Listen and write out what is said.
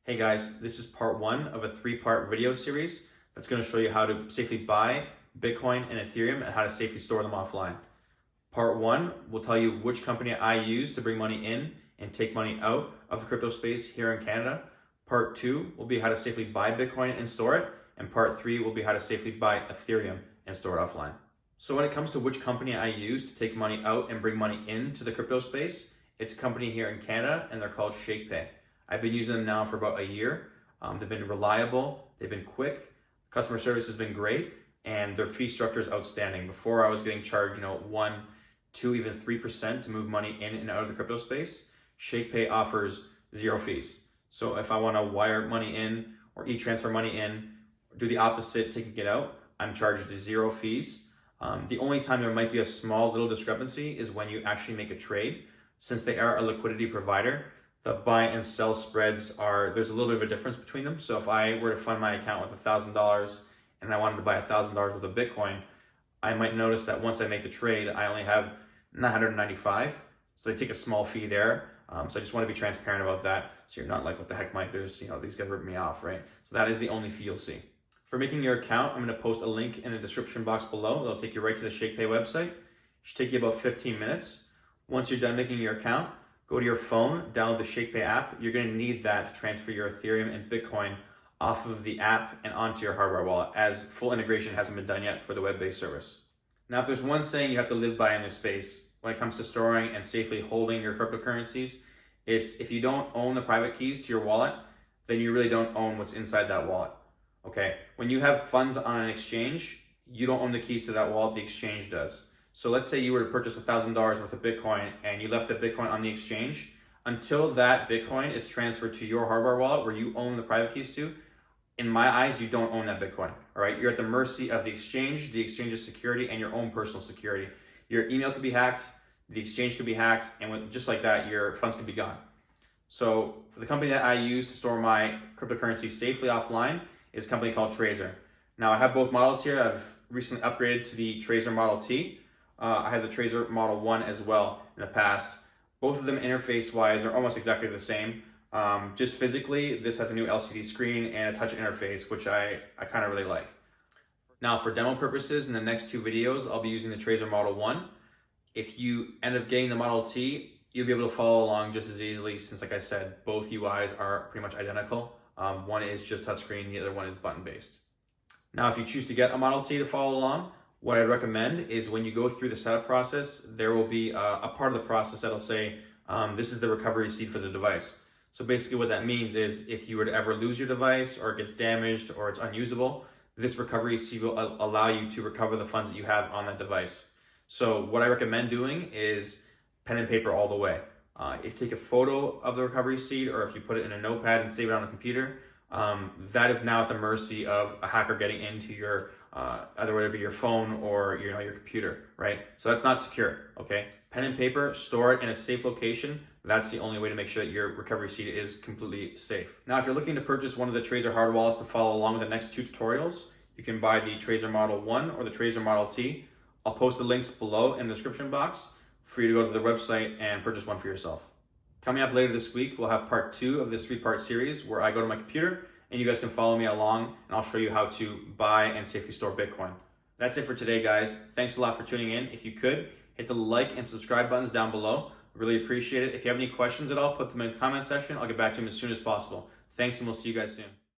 Hey guys, this is part one of a three-part video series that's going to show you how to safely buy Bitcoin and Ethereum and how to safely store them offline. Part one will tell you which company I use to bring money in and take money out of the crypto space here in Canada. Part two will be how to safely buy Bitcoin and store it. And part three will be how to safely buy Ethereum and store it offline. So when it comes to which company I use to take money out and bring money into the crypto space, it's a company here in Canada and they're called Shakepay. I've been using them now for about a year. They've been reliable, they've been quick, customer service has been great, and their fee structure is outstanding. Before I was getting charged, 1, 2, even 3% to move money in and out of the crypto space. Shakepay offers zero fees. So if I want to wire money in or e-transfer money in, do the opposite, taking it out, I'm charged zero fees. The only time there might be a small little discrepancy is when you actually make a trade. Since they are a liquidity provider, the buy and sell spreads there's a little bit of a difference between them. So if I were to fund my account with $1,000 and I wanted to buy $1,000 worth of Bitcoin, I might notice that once I make the trade, I only have 995. So they take a small fee there. So I just want to be transparent about that. So you're not like, what the heck, Mike? These guys ripped me off, right? So that is the only fee you'll see. For making your account, I'm going to post a link in the description box below. It'll take you right to the Shakepay website. It should take you about 15 minutes. Once you're done making your account, go to your phone, download the Shakepay app. You're going to need that to transfer your Ethereum and Bitcoin off of the app and onto your hardware wallet, as full integration hasn't been done yet for the web-based service. Now, if there's one saying you have to live by in this space when it comes to storing and safely holding your cryptocurrencies, it's if you don't own the private keys to your wallet, then you really don't own what's inside that wallet. Okay? When you have funds on an exchange, you don't own the keys to that wallet, the exchange does. So let's say you were to purchase $1,000 worth of Bitcoin and you left the Bitcoin on the exchange. Until that Bitcoin is transferred to your hardware wallet where you own the private keys to, in my eyes, you don't own that Bitcoin, all right? You're at the mercy of the exchange's security, and your own personal security. Your email could be hacked, the exchange could be hacked, and just like that, your funds could be gone. So for the company that I use to store my cryptocurrency safely offline is a company called Trezor. Now I have both models here. I've recently upgraded to the Trezor Model T. I have the Trezor Model One as well in the past. Both of them interface-wise are almost exactly the same. Just physically, this has a new LCD screen and a touch interface, which I kind of really like. Now for demo purposes, in the next two videos, I'll be using the Trezor Model One. If you end up getting the Model T, you'll be able to follow along just as easily since, like I said, both UIs are pretty much identical. One is just touchscreen, the other one is button-based. Now, if you choose to get a Model T to follow along, what I'd recommend is when you go through the setup process, there will be a part of the process that'll say, this is the recovery seed for the device. So basically what that means is if you were to ever lose your device or it gets damaged or it's unusable, this recovery seed will allow you to recover the funds that you have on that device. So what I recommend doing is pen and paper all the way. If you take a photo of the recovery seed or if you put it in a notepad and save it on a computer, that is now at the mercy of a hacker getting into your either whether it be your phone or your computer, right? So that's not secure, okay? Pen and paper, store it in a safe location. That's the only way to make sure that your recovery seed is completely safe. Now, if you're looking to purchase one of the Trezor hard wallets to follow along with the next two tutorials, you can buy the Trezor Model One or the Trezor Model T. I'll post the links below in the description box for you to go to the website and purchase one for yourself. Coming up later this week, we'll have part two of this three-part series where I go to my computer and you guys can follow me along and I'll show you how to buy and safely store Bitcoin. That's it for today, guys. Thanks a lot for tuning in. If you could, hit the like and subscribe buttons down below. I really appreciate it. If you have any questions at all, put them in the comment section. I'll get back to them as soon as possible. Thanks, and we'll see you guys soon.